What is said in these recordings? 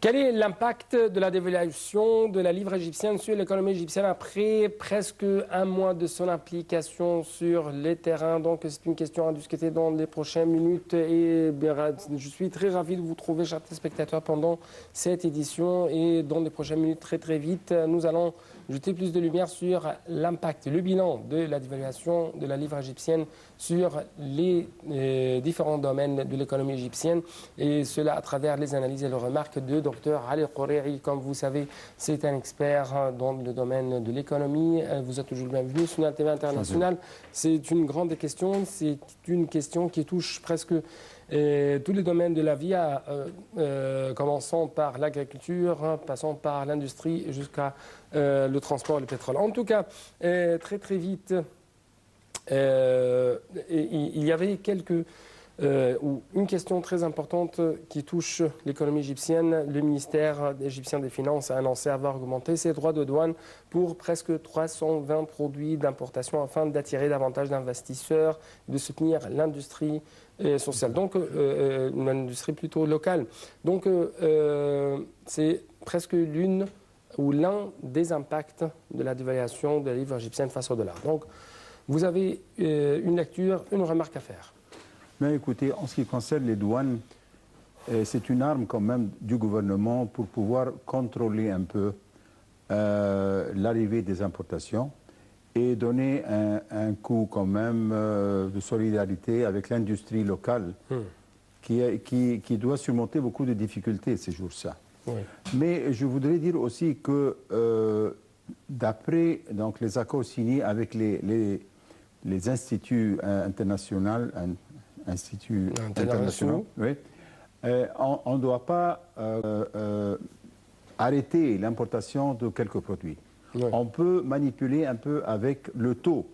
Quel est l'impact de la dévaluation de la livre égyptienne sur l'économie égyptienne après presque un mois de son application sur les terrains? Donc c'est une question à discuter dans les prochaines minutes et je suis très ravi de vous trouver, chers téléspectateurs, pendant cette édition et dans les prochaines minutes très vite, nous allons jeter plus de lumière sur l'impact, le bilan de la dévaluation de la livre égyptienne sur les différents domaines de l'économie égyptienne et cela à travers les analyses et les remarques de Dr Ali Khourei. Comme vous savez, c'est un expert dans le domaine de l'économie. Vous êtes toujours bienvenu sur la TV internationale. C'est une grande question, c'est une question qui touche presque tous les domaines de la vie, commençant par l'agriculture, passant par l'industrie jusqu'à le transport et le pétrole. En tout cas, très vite, il y avait une question très importante qui touche l'économie égyptienne. Le ministère égyptien des Finances a annoncé avoir augmenté ses droits de douane pour presque 320 produits d'importation afin d'attirer davantage d'investisseurs, de soutenir l'industrie sociale, donc une industrie plutôt locale. Donc c'est presque l'une ou l'un des impacts de la dévaluation de la livre égyptienne face au dollar. Donc vous avez une lecture, une remarque à faire. Mais écoutez, en ce qui concerne les douanes, c'est une arme quand même du gouvernement pour pouvoir contrôler un peu l'arrivée des importations et donner un coup quand même de solidarité avec l'industrie locale qui doit surmonter beaucoup de difficultés ces jours-ci. Oui. Mais je voudrais dire aussi que d'après les accords signés avec les instituts internationaux, oui, on ne doit pas arrêter l'importation de quelques produits. Oui. On peut manipuler un peu avec le taux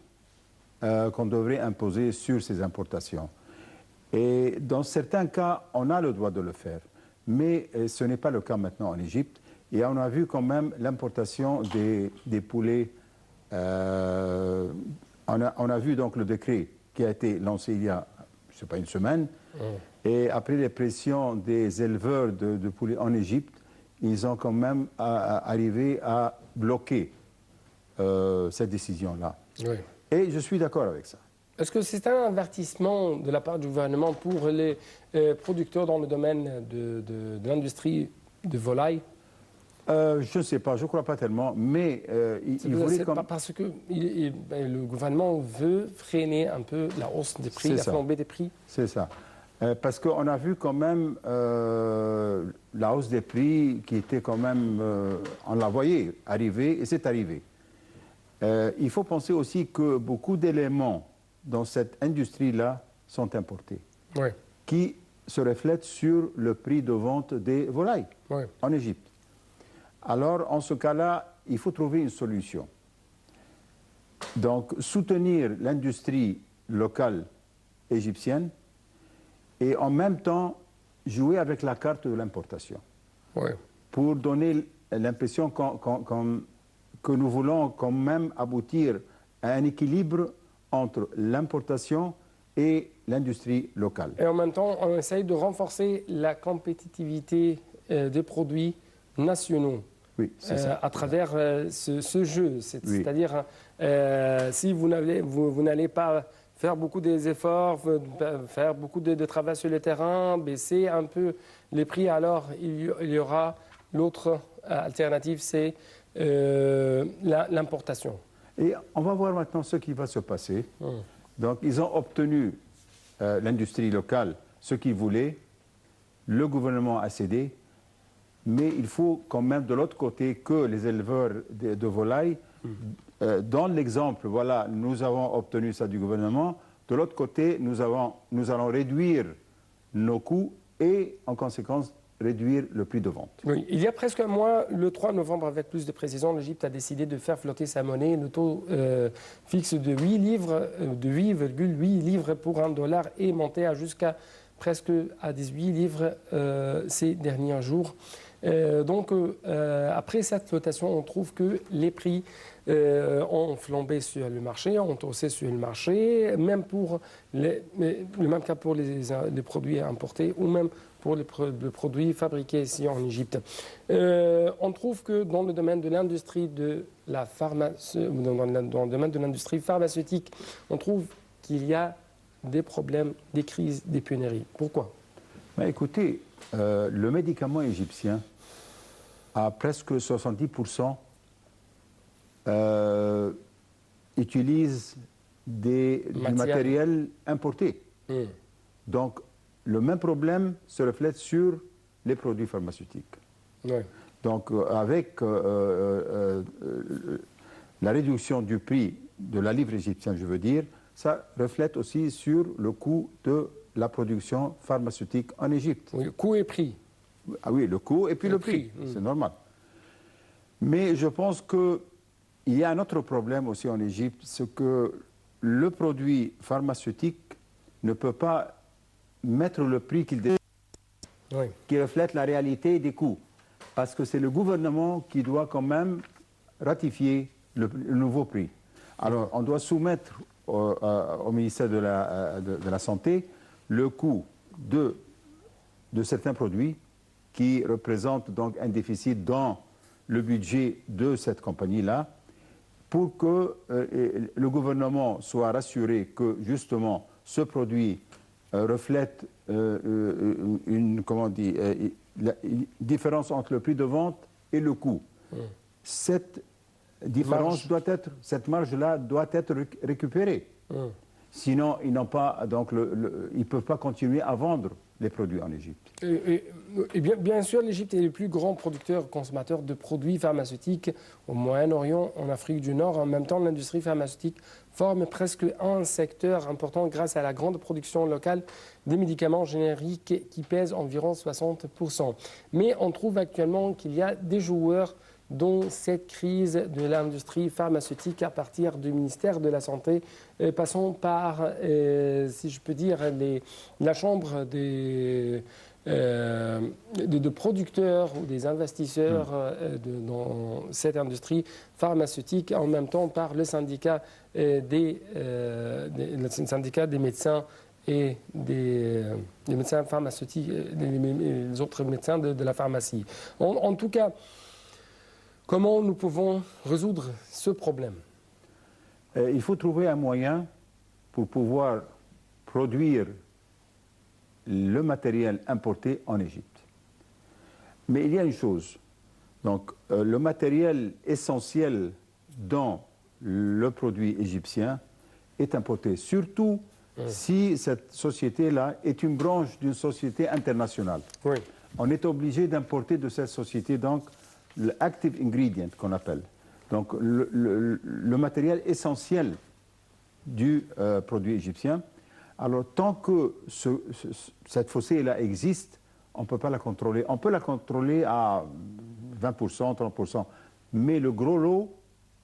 qu'on devrait imposer sur ces importations. Et dans certains cas, on a le droit de le faire. Mais ce n'est pas le cas maintenant en Égypte. Et on a vu quand même l'importation des poulets. On a vu donc le décret qui a été lancé il y a, je ne sais pas, une semaine. Et après les pressions des éleveurs de poulets en Égypte, ils ont quand même arrivé à bloquer cette décision-là. Oui. Et je suis d'accord avec ça. Est-ce que c'est un avertissement de la part du gouvernement pour les producteurs dans le domaine de l'industrie de volaille? Je ne sais pas, je ne crois pas tellement, mais il voulait comme... Parce que le gouvernement veut freiner un peu la hausse des prix, la flambée des prix. C'est ça. Parce qu'on a vu quand même la hausse des prix qui était quand même, on la voyait arriver et c'est arrivé. Il faut penser aussi que beaucoup d'éléments dans cette industrie-là sont importés, oui, qui se reflètent sur le prix de vente des volailles, oui, en Égypte. Alors, en ce cas-là, il faut trouver une solution. Donc, soutenir l'industrie locale égyptienne et en même temps jouer avec la carte de l'importation, oui, pour donner l'impression que nous voulons quand même aboutir à un équilibre entre l'importation et l'industrie locale. Et en même temps, on essaye de renforcer la compétitivité des produits nationaux. Oui, c'est ça. À travers ce jeu. C'est-à-dire, si vous n'allez pas faire beaucoup d'efforts, faire beaucoup de travail sur le terrain, baisser un peu les prix, alors il y aura l'autre alternative, c'est l'importation. Et on va voir maintenant ce qui va se passer. Donc, ils ont obtenu, l'industrie locale, ce qu'ils voulaient. Le gouvernement a cédé. Mais il faut quand même de l'autre côté que les éleveurs de volailles donnent l'exemple. Voilà, nous avons obtenu ça du gouvernement. De l'autre côté, nous allons réduire nos coûts et, en conséquence, réduire le prix de vente. Oui, il y a presque un mois, le 3 novembre, avec plus de précision, l'Égypte a décidé de faire flotter sa monnaie. Le taux fixe de 8 livres, de 8,8 livres pour $1 est monté à jusqu'à presque à 18 livres ces derniers jours. Donc, après cette flotation, on trouve que les prix ont flambé sur le marché, ont haussé sur le marché, même pour le même cas pour les produits importés ou même pour les produits fabriqués ici en Égypte. On trouve que dans le domaine de l'industrie de la dans le domaine de l'industrie pharmaceutique, on trouve qu'il y a des problèmes, des crises, des pénuries. Pourquoi? Écoutez, le médicament égyptien a presque 70% utilise du matériel importé. Donc, le même problème se reflète sur les produits pharmaceutiques. Ouais. Donc, avec la réduction du prix de la livre égyptienne, je veux dire, ça reflète aussi sur le coût de la production pharmaceutique en Égypte. Oui, coût et prix. Ah oui, le coût et puis le prix. C'est normal. Mais je pense qu'il y a un autre problème aussi en Égypte, c'est que le produit pharmaceutique ne peut pas mettre le prix qui reflète la réalité des coûts. Parce que c'est le gouvernement qui doit quand même ratifier le nouveau prix. Alors, on doit soumettre au ministère de la Santé le coût de certains produits qui représentent donc un déficit dans le budget de cette compagnie-là, pour que le gouvernement soit rassuré que justement ce produit reflète une différence entre le prix de vente et le coût. Cette différence cette marge-là doit être récupérée. Sinon, ils n'ont pas, donc ils ne peuvent pas continuer à vendre les produits en Égypte. Et bien sûr, l'Égypte est le plus grand producteur consommateur de produits pharmaceutiques au Moyen-Orient, en Afrique du Nord. En même temps, l'industrie pharmaceutique forme presque un secteur important grâce à la grande production locale des médicaments génériques qui pèsent environ 60%. Mais on trouve actuellement qu'il y a des joueurs dont cette crise de l'industrie pharmaceutique à partir du ministère de la Santé, passant par, si je peux dire, la chambre de producteurs ou des investisseurs dans cette industrie pharmaceutique, en même temps par le syndicat des médecins et des médecins pharmaceutiques, les autres médecins de la pharmacie. En tout cas, comment nous pouvons résoudre ce problème? Il faut trouver un moyen pour pouvoir produire le matériel importé en Égypte. Mais il y a une chose. Donc, le matériel essentiel dans le produit égyptien est importé, surtout si cette société-là est une branche d'une société internationale. Oui. On est obligé d'importer de cette société donc l'active ingredient qu'on appelle. Donc le matériel essentiel du produit égyptien. Alors tant que cette fossée-là existe, on ne peut pas la contrôler. On peut la contrôler à 20%, 30%. Mais le gros lot,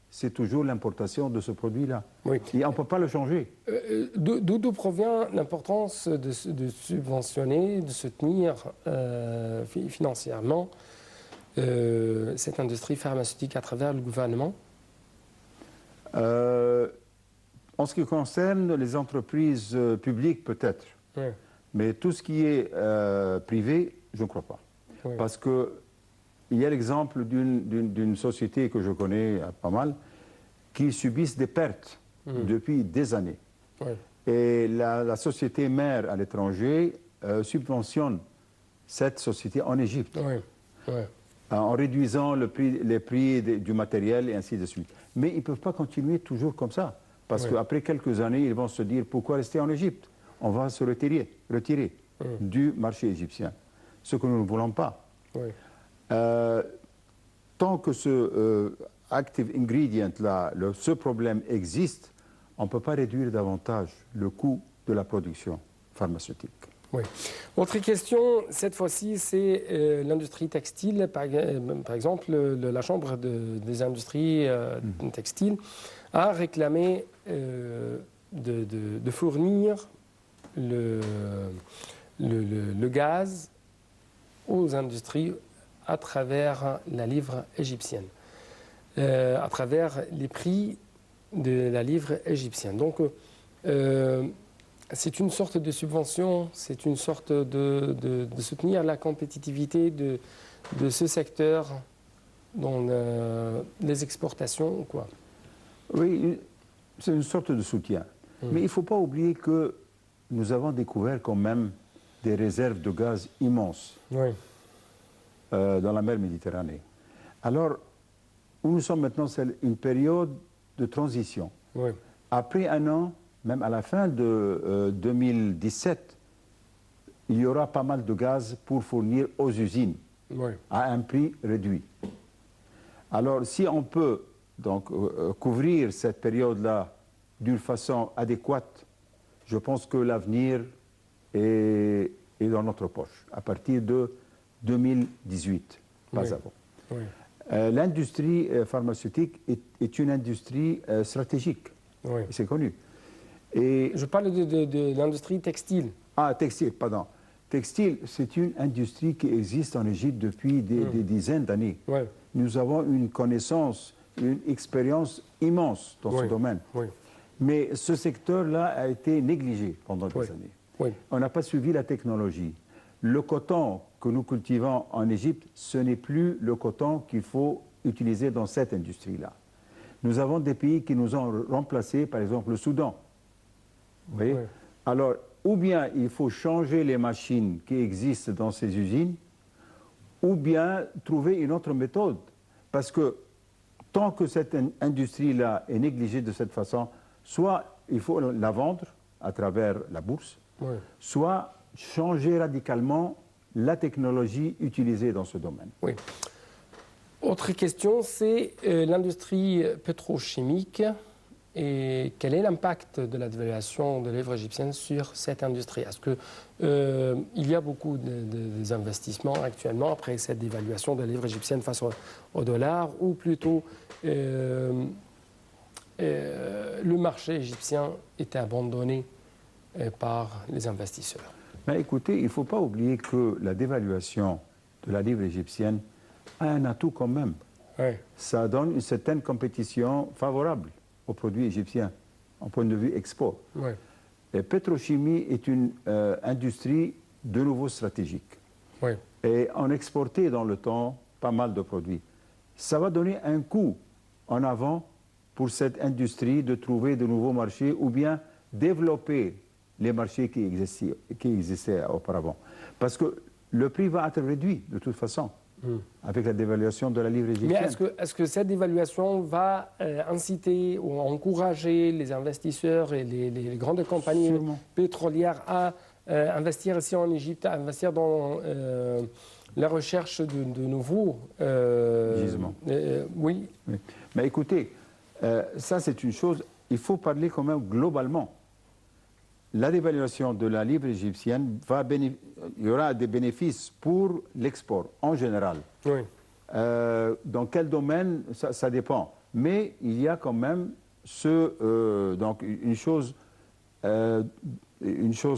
c'est toujours l'importation de ce produit-là. Oui. Et on ne peut pas le changer. D'où provient l'importance de subventionner, de soutenir financièrement cette industrie pharmaceutique à travers le gouvernement? En ce qui concerne les entreprises publiques, peut-être. Oui. Mais tout ce qui est privé, je ne crois pas. Oui. Parce que il y a l'exemple d'une société que je connais pas mal, qui subissent des pertes depuis des années. Oui. Et la société mère à l'étranger subventionne cette société en Égypte. Oui. Oui. En réduisant les prix du matériel et ainsi de suite. Mais ils ne peuvent pas continuer toujours comme ça. Parce qu'après quelques années, ils vont se dire pourquoi rester en Égypte? On va se retirer du marché égyptien. Ce que nous ne voulons pas. Oui. Tant que ce active ingredient-là, ce problème existe, on ne peut pas réduire davantage le coût de la production pharmaceutique. Oui. Autre question, cette fois-ci, c'est l'industrie textile. Par exemple, la Chambre des industries textiles a réclamé de fournir le gaz aux industries à travers la livre égyptienne, à travers les prix de la livre égyptienne. Donc, C'est une sorte de subvention, c'est une sorte de soutenir la compétitivité de ce secteur dans les exportations, quoi. Oui, c'est une sorte de soutien. Mais il ne faut pas oublier que nous avons découvert quand même des réserves de gaz immenses dans la mer Méditerranée. Alors, où nous sommes maintenant, c'est une période de transition. Après un an, même à la fin de 2017, il y aura pas mal de gaz pour fournir aux usines à un prix réduit. Alors, si on peut donc couvrir cette période-là d'une façon adéquate, je pense que l'avenir est dans notre poche, à partir de 2018, pas avant. L'industrie pharmaceutique est une industrie stratégique, c'est connu. Et je parle de l'industrie textile. Ah, textile, pardon. Textile, c'est une industrie qui existe en Égypte depuis des dizaines d'années. Nous avons une connaissance, une expérience immense dans ce domaine. Mais ce secteur-là a été négligé pendant des années. On n'a pas suivi la technologie. Le coton que nous cultivons en Égypte, ce n'est plus le coton qu'il faut utiliser dans cette industrie-là. Nous avons des pays qui nous ont remplacés, par exemple le Soudan. Vous voyez ? Alors, ou bien il faut changer les machines qui existent dans ces usines, ou bien trouver une autre méthode. Parce que tant que cette industrie-là est négligée de cette façon, soit il faut la vendre à travers la bourse, soit changer radicalement la technologie utilisée dans ce domaine. Autre question, c'est l'industrie pétrochimique. Et quel est l'impact de la dévaluation de livre égyptienne sur cette industrie? Est-ce qu'il y a beaucoup d'investissements actuellement après cette dévaluation de la livre égyptienne face au dollar, ou plutôt le marché égyptien est abandonné par les investisseurs? Mais écoutez, il ne faut pas oublier que la dévaluation de la livre égyptienne a un atout quand même. Ça donne une certaine compétition favorable aux produits égyptiens, en point de vue export. La pétrochimie est une industrie de nouveau stratégique. Et on exportait dans le temps pas mal de produits. Ça va donner un coup en avant pour cette industrie de trouver de nouveaux marchés ou bien développer les marchés qui existaient auparavant. Parce que le prix va être réduit de toute façon. Avec la dévaluation de la livre égyptienne. Mais est-ce que cette dévaluation va inciter ou encourager les investisseurs et les grandes compagnies pétrolières à investir ici en Égypte, à investir dans la recherche de nouveaux gisements? Oui. Mais écoutez, ça c'est une chose, il faut parler quand même globalement. La dévaluation de la livre égyptienne, il y aura des bénéfices pour l'export en général. Dans quel domaine, ça dépend. Mais il y a quand même donc une chose,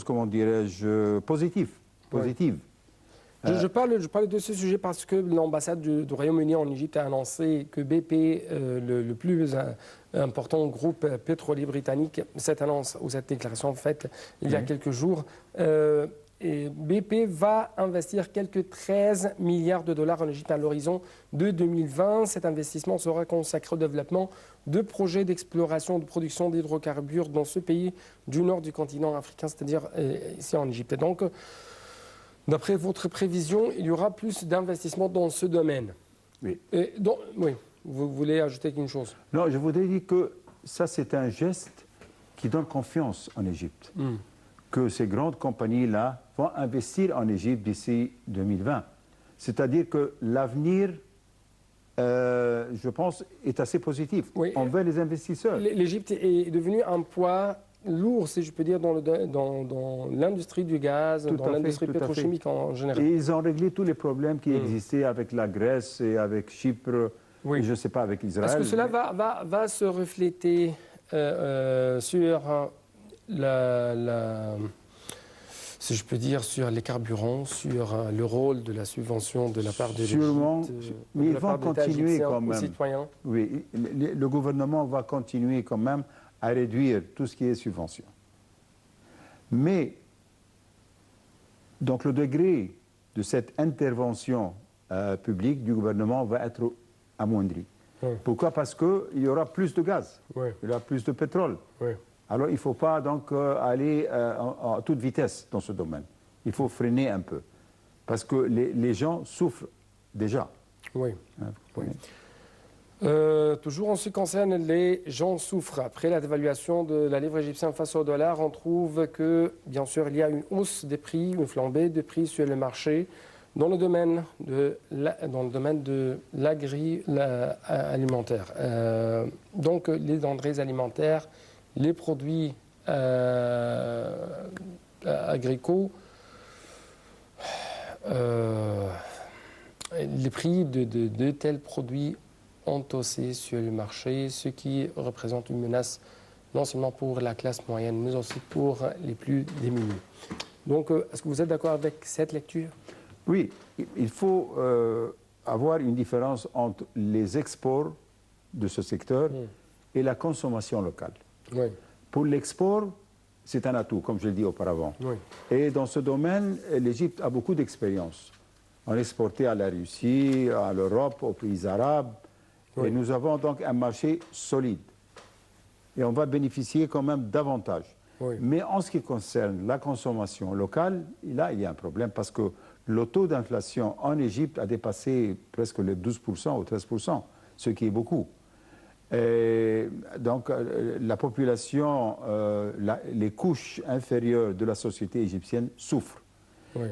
comment dirais-je, positive. Je parle de ce sujet parce que l'ambassade du Royaume-Uni en Égypte a annoncé que BP, le plus important groupe pétrolier britannique, cette annonce ou cette déclaration faite il y a quelques jours, et BP va investir quelques 13 milliards de dollars en Égypte à l'horizon de 2020. Cet investissement sera consacré au développement de projets d'exploration de production d'hydrocarbures dans ce pays du nord du continent africain, c'est-à-dire ici en Égypte. Donc, d'après votre prévision, il y aura plus d'investissements dans ce domaine. Vous voulez ajouter quelque chose? Non, je voudrais dire que ça, c'est un geste qui donne confiance en Égypte. Que ces grandes compagnies-là vont investir en Égypte d'ici 2020. C'est-à-dire que l'avenir, je pense, est assez positif envers les investisseurs. L'Égypte est devenue un poids lourd, si je peux dire, dans l'industrie du gaz, dans l'industrie pétrochimique en général. Et ils ont réglé tous les problèmes qui existaient avec la Grèce et avec Chypre, et je ne sais pas, avec Israël. Est-ce que cela va se refléter sur si je peux dire, sur les carburants, sur le rôle de la subvention de la part de l'Égypte? Sûrement, mais ils vont continuer quand même. Citoyens. Oui, le gouvernement va continuer quand même à réduire tout ce qui est subvention. Mais, donc le degré de cette intervention publique du gouvernement va être amoindri. Pourquoi? Parce qu'il y aura plus de gaz, il y aura plus de pétrole. Alors il ne faut pas donc aller à toute vitesse dans ce domaine. Il faut freiner un peu. Parce que les gens souffrent déjà. Oui. Toujours en ce qui concerne les gens souffrent. Après la dévaluation de la livre égyptienne face au dollar, on trouve que, bien sûr, il y a une hausse des prix, une flambée des prix sur le marché dans le domaine de l'agroalimentaire. Donc, les denrées alimentaires, les produits agricoles, les prix de tels produits ont haussé sur le marché, ce qui représente une menace non seulement pour la classe moyenne, mais aussi pour les plus démunis. Donc, est-ce que vous êtes d'accord avec cette lecture? Oui, il faut avoir une différence entre les exports de ce secteur et la consommation locale. Pour l'export, c'est un atout, comme je l'ai dit auparavant. Et dans ce domaine, l'Égypte a beaucoup d'expérience. On exportait à la Russie, à l'Europe, aux pays arabes. Et nous avons donc un marché solide. Et on va bénéficier quand même davantage. Mais en ce qui concerne la consommation locale, là, il y a un problème parce que le taux d'inflation en Égypte a dépassé presque les 12% ou 13%, ce qui est beaucoup. Et donc, la population, les couches inférieures de la société égyptienne souffrent.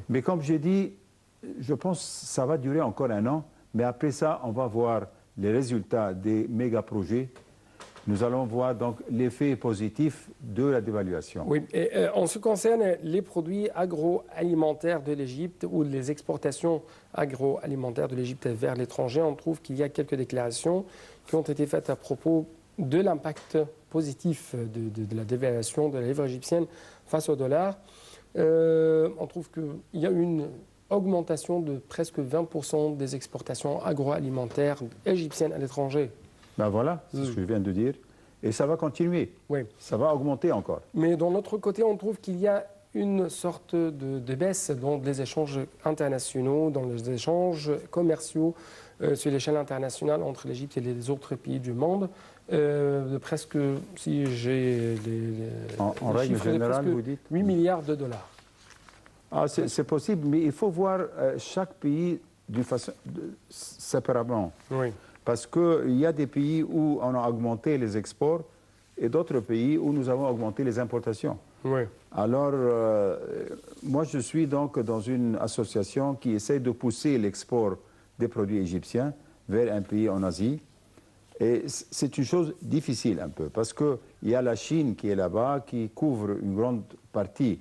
Mais comme j'ai dit, je pense que ça va durer encore un an. Mais après ça, on va voir les résultats des méga-projets. Nous allons voir donc l'effet positif de la dévaluation. Oui, et en ce qui concerne les produits agroalimentaires de l'Égypte ou les exportations agroalimentaires de l'Égypte vers l'étranger, on trouve qu'il y a quelques déclarations qui ont été faites à propos de l'impact positif de la dévaluation de la livre égyptienne face au dollar. On trouve qu'il y a une augmentation de presque 20% des exportations agroalimentaires égyptiennes à l'étranger. Ben voilà, c'est ce que je viens de dire. Et ça va continuer. Ça va augmenter encore. Mais d'un autre côté, on trouve qu'il y a une sorte de baisse dans les échanges internationaux, dans les échanges commerciaux sur l'échelle internationale entre l'Égypte et les autres pays du monde. De presque, si j'ai en règle générale, vous dites 8 milliards de dollars. Ah, c'est possible, mais il faut voir chaque pays séparément. Parce qu'il y a des pays où on a augmenté les exports et d'autres pays où nous avons augmenté les importations. Alors, moi, je suis donc dans une association qui essaie de pousser l'export des produits égyptiens vers un pays en Asie. Et c'est une chose difficile un peu, parce qu'il y a la Chine qui est là-bas, qui couvre une grande partie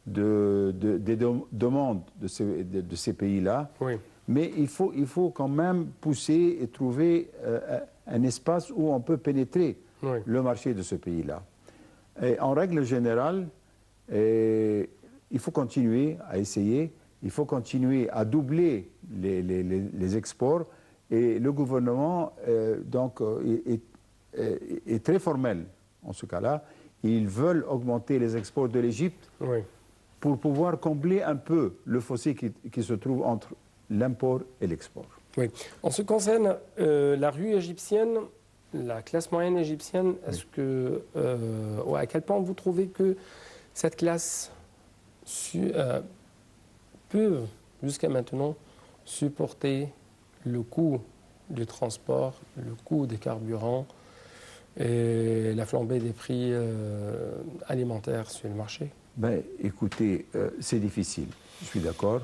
des demandes de ces pays-là. Mais il faut quand même pousser et trouver un espace où on peut pénétrer le marché de ce pays-là. Et en règle générale, il faut continuer à essayer, il faut continuer à doubler les exports. Et le gouvernement donc, est très formel en ce cas-là. Ils veulent augmenter les exports de l'Égypte pour pouvoir combler un peu le fossé qui se trouve entre l'import et l'export. En ce qui concerne la rue égyptienne, la classe moyenne égyptienne, est-ce que, à quel point vous trouvez que cette classe peut, jusqu'à maintenant, supporter le coût du transport, le coût des carburants et la flambée des prix alimentaires sur le marché? Ben, écoutez, c'est difficile, je suis d'accord.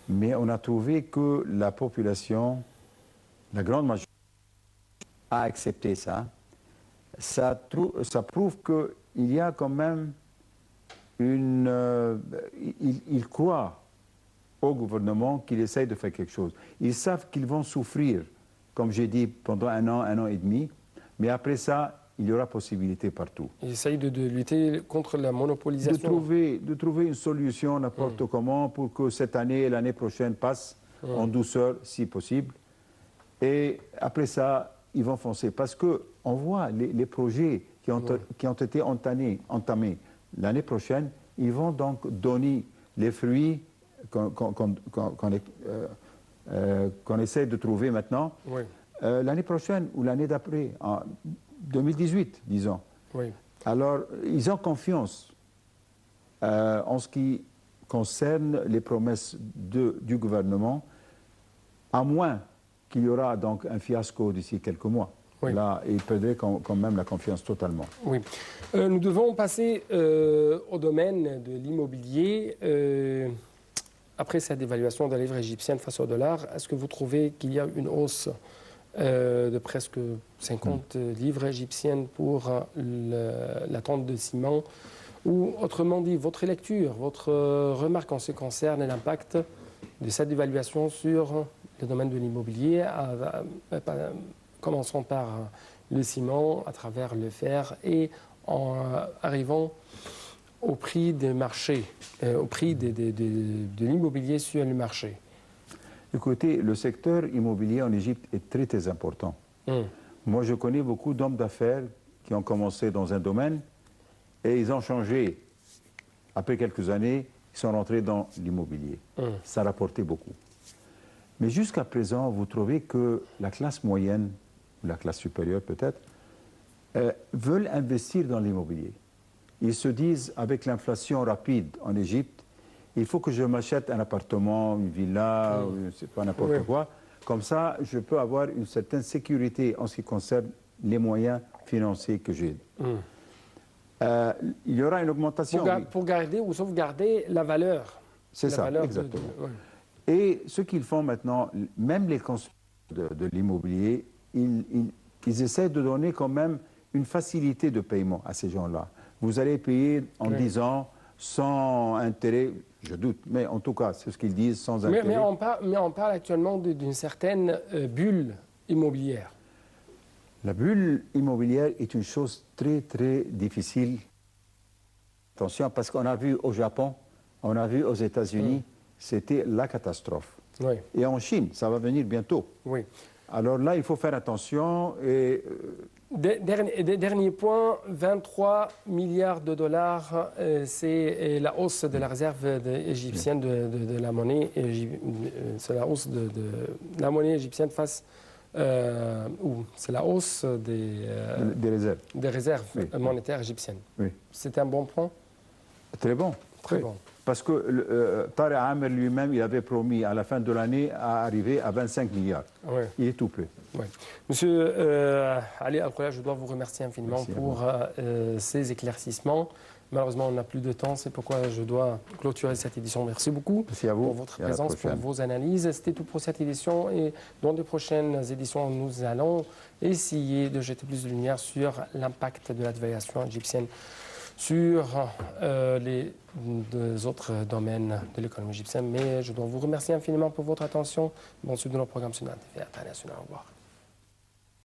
Mais on a trouvé que la population, la grande majorité, a accepté ça. Ça prouve qu'il y a quand même une... ils croient au gouvernement qu'il essaye de faire quelque chose. Ils savent qu'ils vont souffrir, comme j'ai dit, pendant un an et demi. Mais après ça, il y aura possibilité partout. Ils essayent de lutter contre la monopolisation. De trouver une solution n'importe comment pour que cette année et l'année prochaine passent en douceur, si possible. Et après ça, ils vont foncer. Parce qu'on voit les projets qui ont été entamés l'année prochaine, ils vont donc donner les fruits qu'on essaie de trouver maintenant Oui. l'année prochaine ou l'année d'après, en 2018, disons. Oui. Alors, ils ont confiance en ce qui concerne les promesses du gouvernement, à moins qu'il y aura donc un fiasco d'ici quelques mois. Oui. Là, ils perdraient quand même la confiance totalement. Oui. Nous devons passer au domaine de l'immobilier. Après cette dévaluation de la livre égyptienne face au dollar, est-ce que vous trouvez qu'il y a une hausse de presque 50 livres égyptiennes pour la tonne de ciment? Ou autrement dit, votre lecture, votre remarque en ce qui concerne l'impact de cette dévaluation sur le domaine de l'immobilier, commençons par le ciment, à travers le fer et en arrivant au prix des marchés, au prix de l'immobilier sur le marché. Écoutez, le secteur immobilier en Égypte est très très important. Moi, je connais beaucoup d'hommes d'affaires qui ont commencé dans un domaine et ils ont changé. Après quelques années, ils sont rentrés dans l'immobilier. Ça rapportait beaucoup. Mais jusqu'à présent, vous trouvez que la classe moyenne, ou la classe supérieure peut-être, veulent investir dans l'immobilier. Ils se disent, avec l'inflation rapide en Égypte, il faut que je m'achète un appartement, une villa, c'est pas n'importe quoi. Comme ça, je peux avoir une certaine sécurité en ce qui concerne les moyens financiers que j'ai. Il y aura une augmentation. Pour garder ou sauvegarder la valeur. C'est ça, exactement. Et ce qu'ils font maintenant, même les constructeurs de l'immobilier, ils essaient de donner quand même une facilité de paiement à ces gens-là. Vous allez payer en 10 ans sans intérêt, je doute, mais en tout cas, c'est ce qu'ils disent, sans intérêt. Mais on parle actuellement d'une certaine bulle immobilière. La bulle immobilière est une chose très, très difficile. Attention, parce qu'on a vu au Japon, on a vu aux États-Unis, c'était la catastrophe. Oui. Et en Chine, ça va venir bientôt. Oui. Alors là, il faut faire attention. Et Dernier point, 23 milliards de dollars, c'est la hausse de la réserve égyptienne de la monnaie. C'est la hausse de la monnaie égyptienne face... c'est la hausse des réserves monétaires égyptiennes. Oui. C'est un bon point? Très bon. Très bon. Parce que Tarek Amer lui-même, il avait promis à la fin de l'année à arriver à 25 milliards. Oui. Il est tout peu. Oui. Monsieur Ali Al-Khoula, je dois vous remercier infiniment pour ces éclaircissements. Malheureusement, on n'a plus de temps, c'est pourquoi je dois clôturer cette édition. Merci beaucoup pour votre présence, pour vos analyses. C'était tout pour cette édition et dans de prochaines éditions, nous allons essayer de jeter plus de lumière sur l'impact de la dévaluation égyptienne sur les autres domaines de l'économie égyptienne. Mais je dois vous remercier infiniment pour votre attention. Bon suite de nos programmes sur la TV internationale. Au revoir.